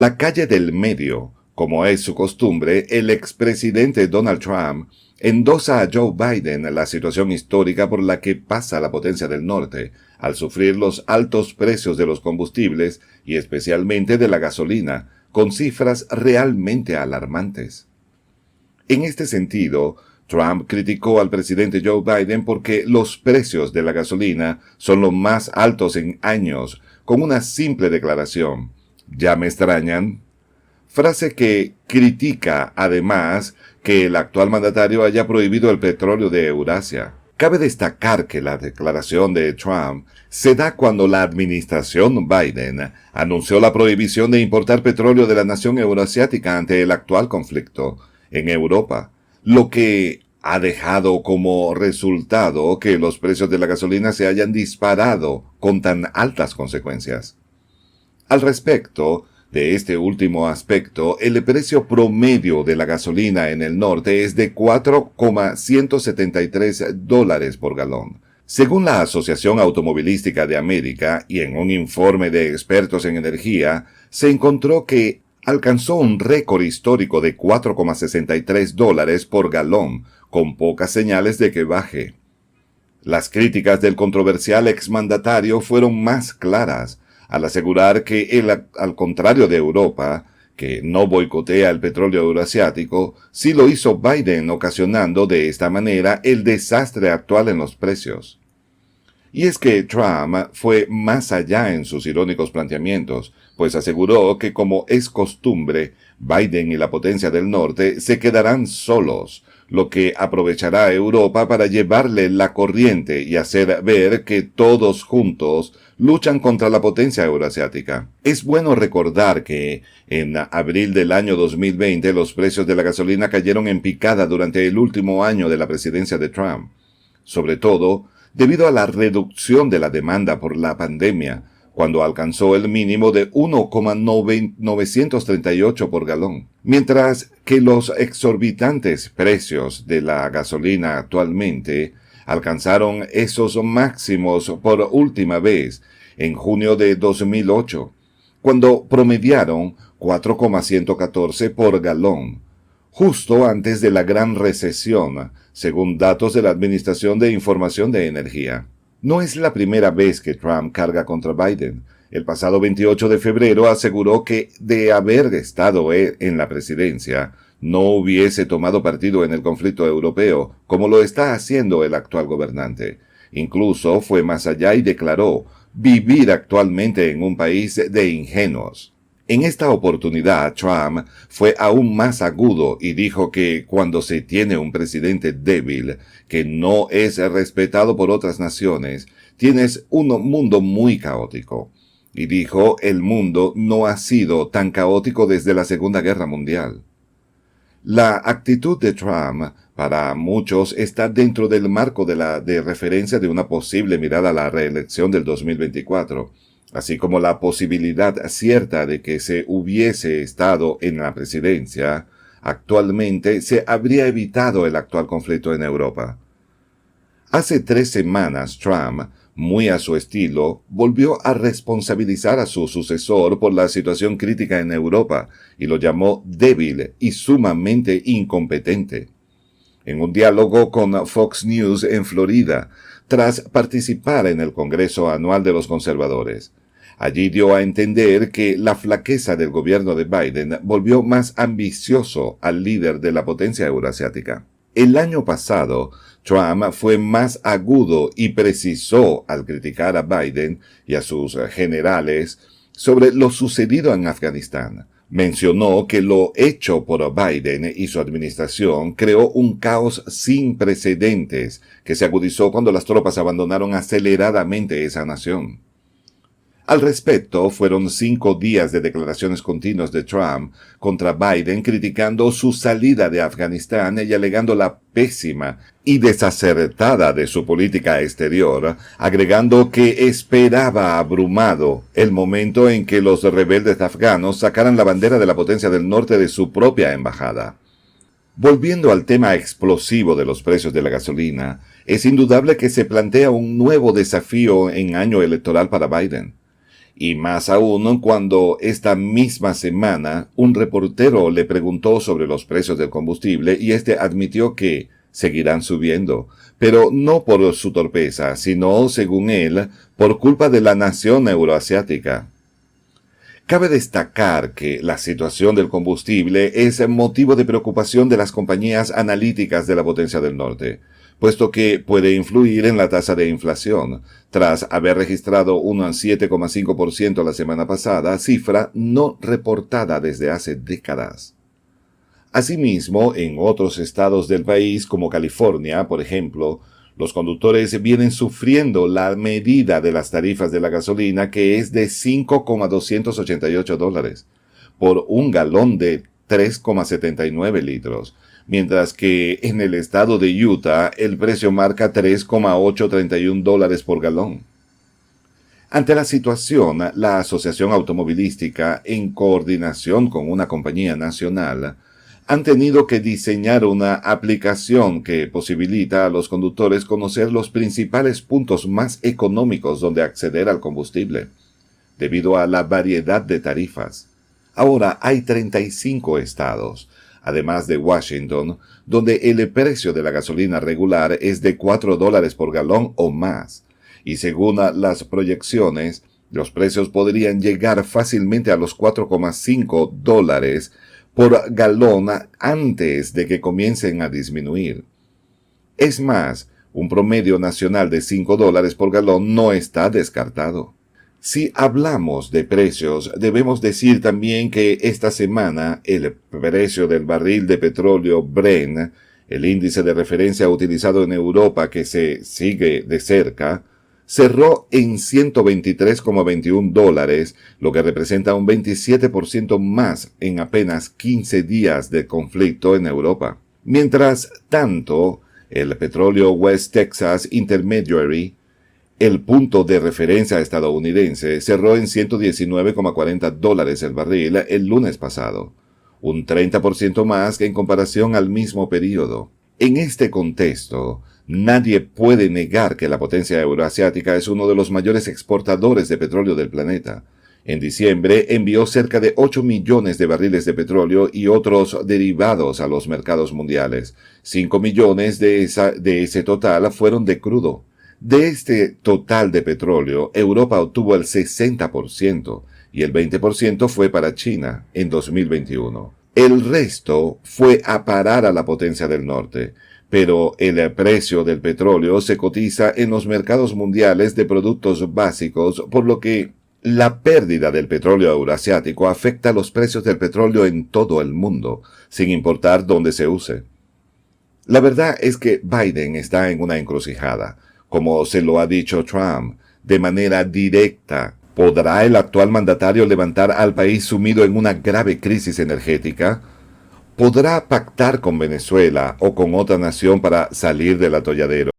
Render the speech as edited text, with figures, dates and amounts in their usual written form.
La calle del medio, como es su costumbre, el expresidente Donald Trump endosa a Joe Biden la situación histórica por la que pasa la potencia del norte, al sufrir los altos precios de los combustibles y especialmente de la gasolina, con cifras realmente alarmantes. En este sentido, Trump criticó al presidente Joe Biden porque los precios de la gasolina son los más altos en años, con una simple declaración: ¿ya me extrañan? Frase que critica además que el actual mandatario haya prohibido el petróleo de Eurasia. Cabe destacar que la declaración de Trump se da cuando la administración Biden anunció la prohibición de importar petróleo de la nación euroasiática ante el actual conflicto en Europa, lo que ha dejado como resultado que los precios de la gasolina se hayan disparado con tan altas consecuencias. Al respecto de este último aspecto, el precio promedio de la gasolina en el norte es de $4,173 por galón. Según la Asociación Automovilística de América y en un informe de expertos en energía, se encontró que alcanzó un récord histórico de $4,63 por galón, con pocas señales de que baje. Las críticas del controversial exmandatario fueron más claras, al asegurar que él, al contrario de Europa, que no boicotea el petróleo euroasiático, sí lo hizo Biden, ocasionando de esta manera el desastre actual en los precios. Y es que Trump fue más allá en sus irónicos planteamientos, pues aseguró que, como es costumbre, Biden y la potencia del norte se quedarán solos, lo que aprovechará a Europa para llevarle la corriente y hacer ver que todos juntos luchan contra la potencia euroasiática. Es bueno recordar que en abril del año 2020 los precios de la gasolina cayeron en picada durante el último año de la presidencia de Trump, sobre todo debido a la reducción de la demanda por la pandemia, cuando alcanzó el mínimo de 1,938 por galón, mientras que los exorbitantes precios de la gasolina actualmente alcanzaron esos máximos por última vez en junio de 2008, cuando promediaron 4,114 por galón, justo antes de la gran recesión, según datos de la Administración de Información de Energía. No es la primera vez que Trump carga contra Biden. El pasado 28 de febrero aseguró que, de haber estado en la presidencia, no hubiese tomado partido en el conflicto europeo, como lo está haciendo el actual gobernante. Incluso fue más allá y declaró vivir actualmente en un país de ingenuos. En esta oportunidad, Trump fue aún más agudo y dijo que cuando se tiene un presidente débil, que no es respetado por otras naciones, tienes un mundo muy caótico. Y dijo, el mundo no ha sido tan caótico desde la Segunda Guerra Mundial. La actitud de Trump, para muchos, está dentro del marco de referencia de una posible mirada a la reelección del 2024. Así como la posibilidad cierta de que se hubiese estado en la presidencia, actualmente se habría evitado el actual conflicto en Europa. Hace 3 semanas, Trump, muy a su estilo, volvió a responsabilizar a su sucesor por la situación crítica en Europa y lo llamó débil y sumamente incompetente. En un diálogo con Fox News en Florida, tras participar en el Congreso Anual de los Conservadores. Allí dio a entender que la flaqueza del gobierno de Biden volvió más ambicioso al líder de la potencia euroasiática. El año pasado, Trump fue más agudo y precisó al criticar a Biden y a sus generales sobre lo sucedido en Afganistán. Mencionó que lo hecho por Biden y su administración creó un caos sin precedentes que se agudizó cuando las tropas abandonaron aceleradamente esa nación. Al respecto, fueron 5 días de declaraciones continuas de Trump contra Biden criticando su salida de Afganistán y alegando la pésima y desacertada de su política exterior, agregando que esperaba abrumado el momento en que los rebeldes afganos sacaran la bandera de la potencia del norte de su propia embajada. Volviendo al tema explosivo de los precios de la gasolina, es indudable que se plantea un nuevo desafío en año electoral para Biden. Y más aún cuando esta misma semana un reportero le preguntó sobre los precios del combustible y este admitió que seguirán subiendo, pero no por su torpeza, sino, según él, por culpa de la nación euroasiática. Cabe destacar que la situación del combustible es motivo de preocupación de las compañías analíticas de la potencia del norte, puesto que puede influir en la tasa de inflación, tras haber registrado un 7,5% la semana pasada, cifra no reportada desde hace décadas. Asimismo, en otros estados del país, como California, por ejemplo, los conductores vienen sufriendo la medida de las tarifas de la gasolina, que es de $5,288 por un galón de 3,79 litros, mientras que en el estado de Utah el precio marca $3,831 por galón. Ante la situación, la Asociación Automovilística, en coordinación con una compañía nacional, han tenido que diseñar una aplicación que posibilita a los conductores conocer los principales puntos más económicos donde acceder al combustible, debido a la variedad de tarifas. Ahora hay 35 estados, además de Washington, donde el precio de la gasolina regular es de $4 por galón o más, y según las proyecciones, los precios podrían llegar fácilmente a los $4,5 por galón antes de que comiencen a disminuir. Es más, un promedio nacional de $5 por galón no está descartado. Si hablamos de precios, debemos decir también que esta semana el precio del barril de petróleo Brent, el índice de referencia utilizado en Europa que se sigue de cerca, cerró en $123,21, lo que representa un 27% más en apenas 15 días de conflicto en Europa. Mientras tanto, el petróleo West Texas Intermediary, el punto de referencia estadounidense, cerró en $119,40 el barril el lunes pasado, un 30% más que en comparación al mismo periodo. En este contexto, nadie puede negar que la potencia euroasiática es uno de los mayores exportadores de petróleo del planeta. En diciembre envió cerca de 8 millones de barriles de petróleo y otros derivados a los mercados mundiales. 5 millones de ese total fueron de crudo. De este total de petróleo, Europa obtuvo el 60% y el 20% fue para China en 2021. El resto fue a parar a la potencia del norte, pero el precio del petróleo se cotiza en los mercados mundiales de productos básicos, por lo que la pérdida del petróleo euroasiático afecta los precios del petróleo en todo el mundo, sin importar dónde se use. La verdad es que Biden está en una encrucijada, como se lo ha dicho Trump, de manera directa. ¿Podrá el actual mandatario levantar al país sumido en una grave crisis energética? ¿Podrá pactar con Venezuela o con otra nación para salir del atolladero?